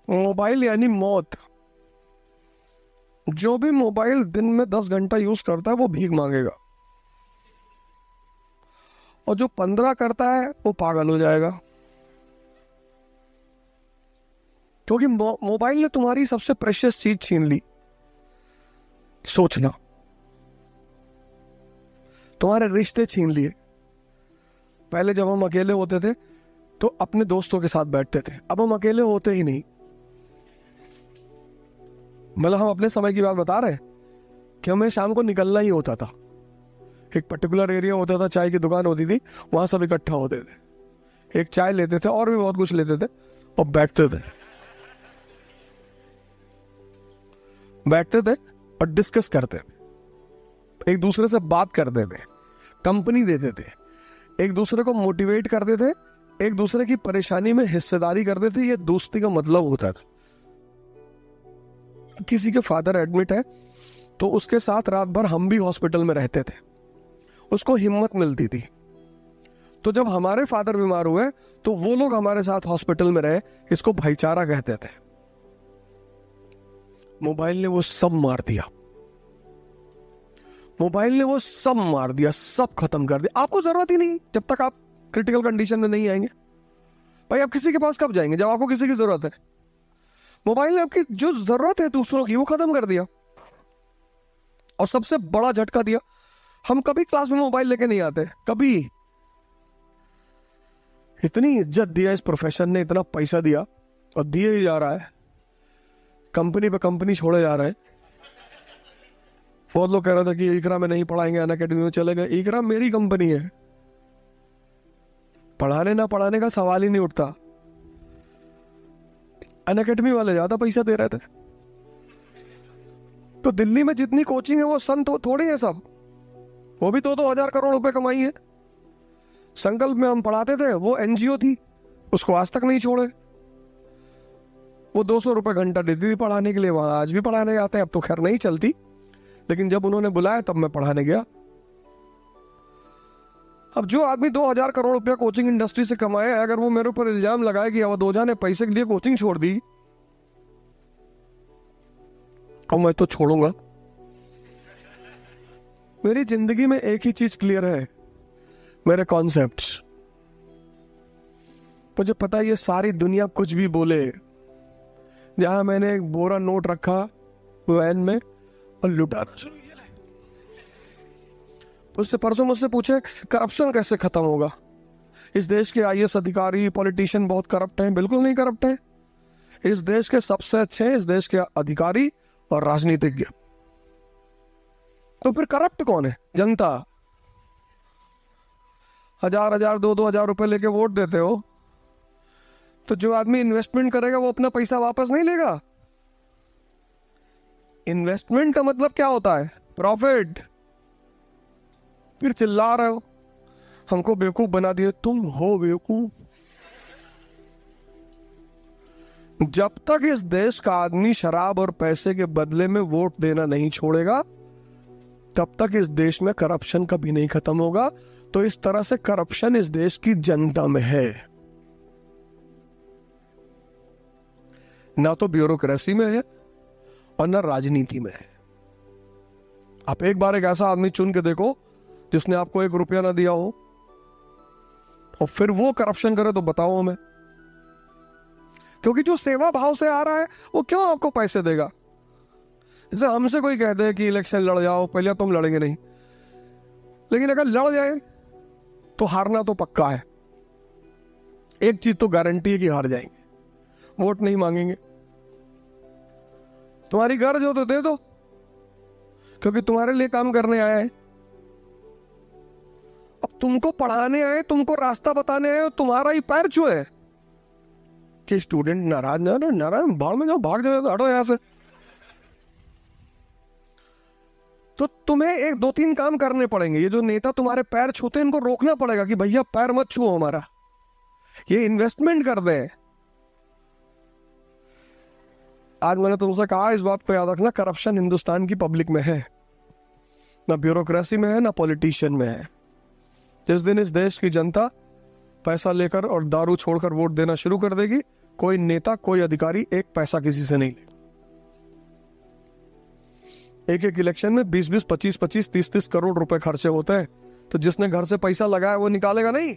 Mobile यानी मौत। जो भी मोबाइल दिन में 10 घंटा यूज करता है वो भीख मांगेगा, और जो 15 करता है वो पागल हो जाएगा। क्योंकि मोबाइल ने तुम्हारी सबसे प्रेशियस चीज छीन ली, सोचना। तुम्हारे रिश्ते छीन लिए। पहले जब हम अकेले होते थे तो अपने दोस्तों के साथ बैठते थे, अब हम अकेले होते ही नहीं। मतलब हम अपने समय की बात बता रहे हैं कि हमें शाम को निकलना ही होता था। एक पर्टिकुलर एरिया होता था, चाय की दुकान होती थी, वहां सब इकट्ठा होते थे, एक चाय लेते थे और भी बहुत कुछ लेते थे और बैठते थे और डिस्कस करते थे, एक दूसरे से बात करते थे, कंपनी देते थे, एक दूसरे को मोटिवेट करते थे, एक दूसरे की परेशानी में हिस्सेदारी करते थे। ये दोस्ती का मतलब होता था। किसी के फादर एडमिट है तो उसके साथ रात भर हम भी हॉस्पिटल में रहते थे, उसको हिम्मत मिलती थी। तो जब हमारे फादर बीमार हुए तो वो लोग हमारे साथ हॉस्पिटल में रहे, इसको भाईचारा कहते थे। मोबाइल ने वो सब मार दिया, मोबाइल ने वो सब मार दिया, सब खत्म कर दिया। आपको जरूरत ही नहीं जब तक आप क्रिटिकल कंडीशन में नहीं आएंगे। भाई आप किसी के पास कब जाएंगे? जब आपको किसी की जरूरत है। मोबाइल ने आपकी जो जरूरत है दूसरों की वो खत्म कर दिया। और सबसे बड़ा झटका दिया, हम कभी क्लास में मोबाइल लेके नहीं आते, कभी। इतनी इज्जत दिया इस प्रोफेशन ने, इतना पैसा दिया और दिए ही जा रहा है, कंपनी पे कंपनी छोड़े जा रहे हैं। बहुत लोग कह रहे थे कि इकरा में नहीं पढ़ाएंगे, अनअकैडमी में चले गए। इकरा मेरी कंपनी है, पढ़ाने ना पढ़ाने का सवाल ही नहीं उठता। अनअकैडमी वाले ज्यादा पैसा दे रहे थे। तो दिल्ली में जितनी कोचिंग है वो संत थोड़ी है सब, वो भी 2-2 हजार करोड़ रुपए कमाई है। संकल्प में हम पढ़ाते थे, वो एनजीओ थी, उसको आज तक नहीं छोड़े। वो 200 रुपए घंटा देती थी पढ़ाने के लिए, वहां आज भी पढ़ाने जाते हैं। अब तो खैर नहीं चलती, लेकिन जब उन्होंने बुलाया तब मैं पढ़ाने गया। अब जो आदमी 2,000 करोड़ रुपया कोचिंग इंडस्ट्री से कमाए, अगर वो मेरे ऊपर इल्जाम लगाए कि अवधोजा ने पैसे के लिए कोचिंग छोड़ दी, और मैं तो छोड़ूंगा। मेरी जिंदगी में एक ही चीज क्लियर है, मेरे कॉन्सेप्ट्स। मुझे पता है ये सारी दुनिया कुछ भी बोले, जहां मैंने एक बोरा नोट रखा वैन में और लुटाना शुरू किया। उससे परसों मुझसे पूछे करप्शन कैसे खत्म होगा? इस देश के आईएएस अधिकारी, पॉलिटिशियन बहुत करप्ट हैं। बिल्कुल नहीं करप्ट हैं। इस देश के सबसे अच्छे हैं इस देश के अधिकारी और राजनीतिज्ञ। तो फिर करप्ट कौन है? जनता। 1,000-1,000, 2,000 रुपए लेके वोट देते हो, तो जो आदमी इन्वेस्टमेंट करेगा वो अपना पैसा वापस नहीं लेगा। इन्वेस्टमेंट का मतलब क्या होता है? प्रॉफिट। फिर चिल्ला रहे हो, हमको बेवकूफ बना दिए। तुम हो बेवकूफ। जब तक इस देश का आदमी शराब और पैसे के बदले में वोट देना नहीं छोड़ेगा, तब तक इस देश में करप्शन कभी नहीं खत्म होगा। तो इस तरह से करप्शन इस देश की जनता में है, ना तो ब्यूरोक्रेसी में है और ना राजनीति में है। आप एक बार एक ऐसा आदमी चुन के देखो जिसने आपको 1 रुपया ना दिया हो, और फिर वो करप्शन करे, तो बताओ हमें। क्योंकि जो सेवा भाव से आ रहा है वो क्यों आपको पैसे देगा? जैसे हमसे कोई कह दे कि इलेक्शन लड़ जाओ, पहले तो हम लड़ेंगे नहीं, लेकिन अगर लड़ जाए तो हारना तो पक्का है। एक चीज तो गारंटी है कि हार जाएंगे, वोट नहीं मांगेंगे। तुम्हारी गर्ज हो तो दे दो, क्योंकि तुम्हारे लिए काम करने आया है। अब तुमको पढ़ाने आए, तुमको रास्ता बताने आए, तुम्हारा ही पैर छुए कि स्टूडेंट नाराज भाड़ में जाओ, भाग जाओ, हटो यहां से। तो तुम्हें 1-2-3 काम करने पड़ेंगे। ये जो नेता तुम्हारे पैर छूते हैं, इनको रोकना पड़ेगा कि भैया पैर मत छुओ हमारा, ये इन्वेस्टमेंट कर दे। आज मैंने तुमसे कहा, इस बात को याद रखना, करप्शन हिंदुस्तान की पब्लिक में है, ना ब्यूरोक्रेसी में है, ना पॉलिटिशियन में है। जिस दिन इस देश की जनता पैसा लेकर और दारू छोड़कर वोट देना शुरू कर देगी, कोई नेता, कोई अधिकारी एक पैसा किसी से नहीं लेगा। एक एक इलेक्शन में 20-20, 25-25, 30-30 करोड़ रुपए खर्चे होते हैं, तो जिसने घर से पैसा लगाया वो निकालेगा नहीं।